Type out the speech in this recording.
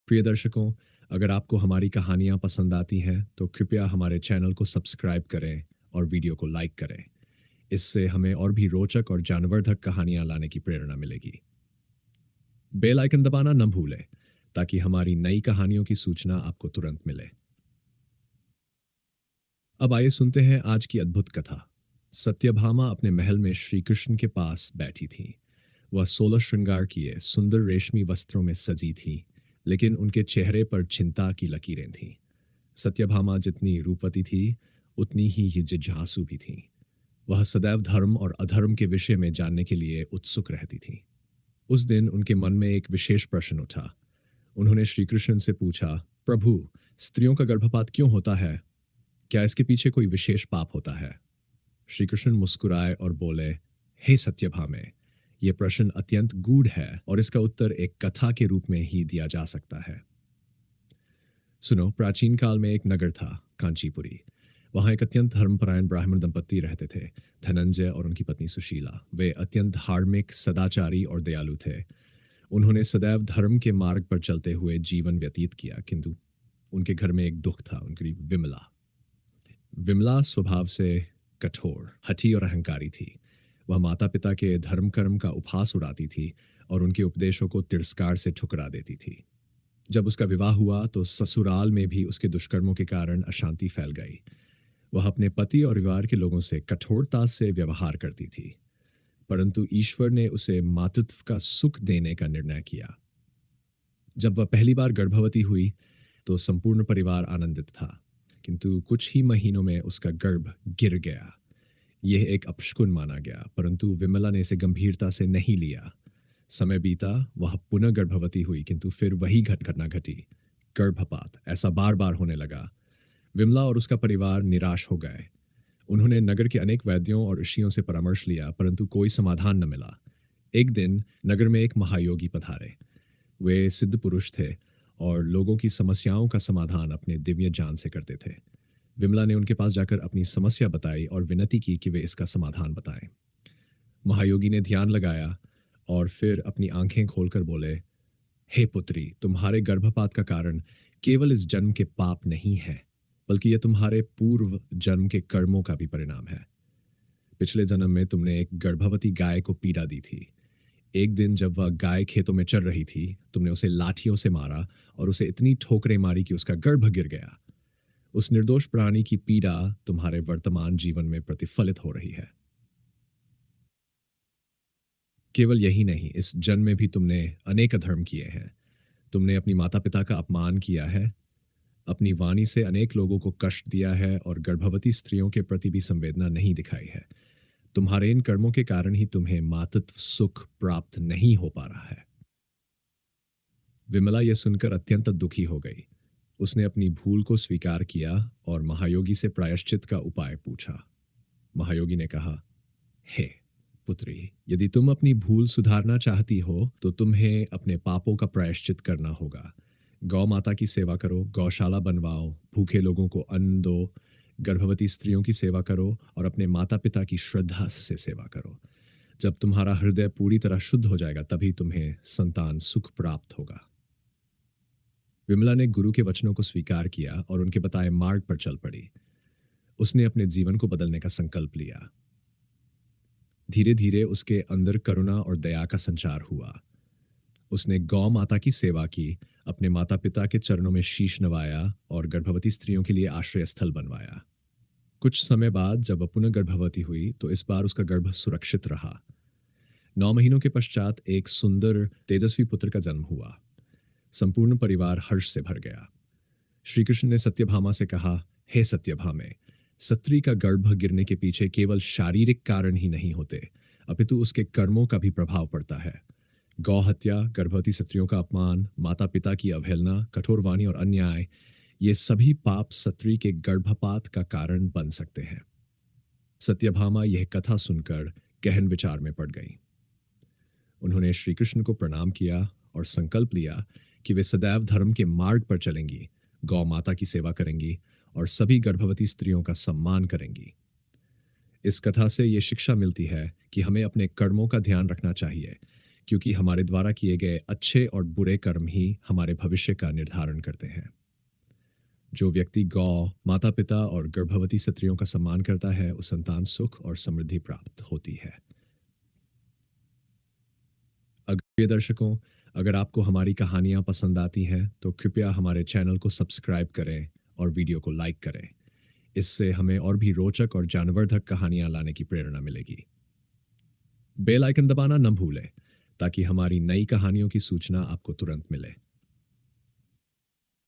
प्रिय दर्शकों, अगर आपको हमारी कहानियाँ पसंद आती हैं तो कृपया हमारे चैनल को सब्सक्राइब करें और वीडियो को लाइक करें। इससे हमें और भी रोचक और जानवर्धक कहानियाँ लाने की प्रेरणा मिलेगी। बेल आइकन दबाना न भूलें ताकि हमारी नई कहानियों की सूचना आपको तुरंत मिले। अब आइए सुनते हैं आज की अद्भुत कथा। सत्यभामा अपने महल में श्री कृष्ण के पास बैठी थी। वह 16 श्रृंगार किए सुंदर रेशमी वस्त्रों में सजी थी, लेकिन उनके चेहरे पर चिंता की लकीरें थीं। सत्यभामा जितनी रूपवती थी, उतनी ही जिज्ञासु भी थी। वह सदैव धर्म और अधर्म के विषय में जानने के लिए उत्सुक रहती थी। उस दिन उनके मन में एक विशेष प्रश्न उठा। उन्होंने श्री कृष्ण से पूछा, प्रभु, स्त्रियों का गर्भपात क्यों होता है? क्या इसके पीछे कोई विशेष पाप होता है? श्री कृष्ण मुस्कुराए और बोले, हे सत्यभामे, यह प्रश्न अत्यंत गूढ़ है और इसका उत्तर एक कथा के रूप में ही दिया जा सकता है। सुनो, प्राचीन काल में एक नगर था, कांचीपुरी। वहां एक अत्यंत धर्मपरायण ब्राह्मण दंपत्ति रहते थे, धनंजय और उनकी पत्नी सुशीला। वे अत्यंत धार्मिक, सदाचारी और दयालु थे। उन्होंने सदैव धर्म के मार्ग पर चलते हुए जीवन व्यतीत किया, किंतु उनके घर में एक दुख था, उनकी विमला। विमला स्वभाव से कठोर, हठी और अहंकारी थी। वह माता पिता के धर्म कर्म का उपहास उड़ाती थी और उनके उपदेशों को तिरस्कार से ठुकरा देती थी। जब उसका विवाह हुआ तो ससुराल में भी उसके दुष्कर्मों के कारण अशांति फैल गई। वह अपने पति और परिवार के लोगों से कठोरता से व्यवहार करती थी, परंतु ईश्वर ने उसे मातृत्व का सुख देने का निर्णय किया। जब वह पहली बार गर्भवती हुई तो संपूर्ण परिवार आनंदित था, किंतु कुछ ही महीनों में उसका गर्भ गिर गया। यह एक अपशकुन माना गया, परंतु विमला ने इसे गंभीरता से नहीं लिया। समय बीता, वह पुनः गर्भवती हुई, किंतु फिर वही घटना घटी, गर्भपात। ऐसा बार बार होने लगा। विमला और उसका परिवार निराश हो गए। उन्होंने नगर के अनेक वैद्यों और ऋषियों से परामर्श लिया, परंतु कोई समाधान न मिला। एक दिन नगर में एक महायोगी पधारे। वे सिद्ध पुरुष थे और लोगों की समस्याओं का समाधान अपने दिव्य ज्ञान से करते थे। विमला ने उनके पास जाकर अपनी समस्या बताई और विनती की कि वे इसका समाधान बताएं। महायोगी ने ध्यान लगाया और फिर अपनी आंखें खोलकर बोले, हे पुत्री, तुम्हारे गर्भपात का कारण केवल इस जन्म के पाप नहीं है, बल्कि यह तुम्हारे पूर्व जन्म के कर्मों का भी परिणाम है। पिछले जन्म में तुमने एक गर्भवती गाय को पीड़ा दी थी। एक दिन जब वह गाय खेतों में चर रही थी, तुमने उसे लाठियों से मारा और उसे इतनी ठोकरें मारी कि उसका गर्भ गिर गया। उस निर्दोष प्राणी की पीड़ा तुम्हारे वर्तमान जीवन में प्रतिफलित हो रही है। केवल यही नहीं, इस जन्म में भी तुमने अनेक अधर्म किए हैं। तुमने अपनी माता पिता का अपमान किया है, अपनी वाणी से अनेक लोगों को कष्ट दिया है और गर्भवती स्त्रियों के प्रति भी संवेदना नहीं दिखाई है। तुम्हारे इन कर्मों के कारण ही तुम्हें मातृत्व सुख प्राप्त नहीं हो पा रहा है। विमला यह सुनकर अत्यंत दुखी हो गई। उसने अपनी भूल को स्वीकार किया और महायोगी से प्रायश्चित का उपाय पूछा। महायोगी ने कहा, हे पुत्री, यदि तुम अपनी भूल सुधारना चाहती हो तो तुम्हें अपने पापों का प्रायश्चित करना होगा। गौ माता की सेवा करो, गौशाला बनवाओ, भूखे लोगों को अन्न दो, गर्भवती स्त्रियों की सेवा करो और अपने माता पिता की श्रद्धा से सेवा करो। जब तुम्हारा हृदय पूरी तरह शुद्ध हो जाएगा, तभी तुम्हें संतान सुख प्राप्त होगा। विमला ने गुरु के वचनों को स्वीकार किया और उनके बताए मार्ग पर चल पड़ी। उसने अपने जीवन को बदलने का संकल्प लिया। धीरे धीरे उसके अंदर करुणा और दया का संचार हुआ। उसने गौ माता की सेवा की, अपने माता पिता के चरणों में शीश नवाया और गर्भवती स्त्रियों के लिए आश्रय स्थल बनवाया। कुछ समय बाद जब वह पुनः गर्भवती हुई तो इस बार उसका गर्भ सुरक्षित रहा। 9 महीनों के पश्चात एक सुंदर तेजस्वी पुत्र का जन्म हुआ। संपूर्ण परिवार हर्ष से भर गया। श्री कृष्ण ने सत्यभामा से कहा, हे सत्यभामे, स्त्री का गर्भ गिरने के पीछे केवल शारीरिक कारण ही नहीं होते, अपितु उसके कर्मों का भी प्रभाव पड़ता है। गौ हत्या, गर्भवती स्त्रियों का अपमान, माता पिता की अवहेलना, कठोर वाणी और अन्याय, ये सभी पाप स्त्री के गर्भपात का कारण बन सकते हैं। सत्यभामा यह कथा सुनकर गहन विचार में पड़ गई। उन्होंने श्री कृष्ण को प्रणाम किया और संकल्प लिया कि वे सदैव धर्म के मार्ग पर चलेंगी, गौ माता की सेवा करेंगी और सभी गर्भवती स्त्रियों का सम्मान करेंगी। इस कथा से ये शिक्षा मिलती है कि हमें अपने कर्मों का ध्यान रखना चाहिए, क्योंकि हमारे द्वारा किए गए अच्छे और बुरे कर्म ही हमारे भविष्य का निर्धारण करते हैं। जो व्यक्ति गौ, माता पिता और गर्भवती स्त्रियों का सम्मान करता है, उस संतान सुख और समृद्धि प्राप्त होती है। अगर प्रिय दर्शकों, अगर आपको हमारी कहानियां पसंद आती हैं तो कृपया हमारे चैनल को सब्सक्राइब करें और वीडियो को लाइक करें। इससे हमें और भी रोचक और जानवर्धक कहानियां लाने की प्रेरणा मिलेगी। बेल आइकन दबाना न भूलें ताकि हमारी नई कहानियों की सूचना आपको तुरंत मिले।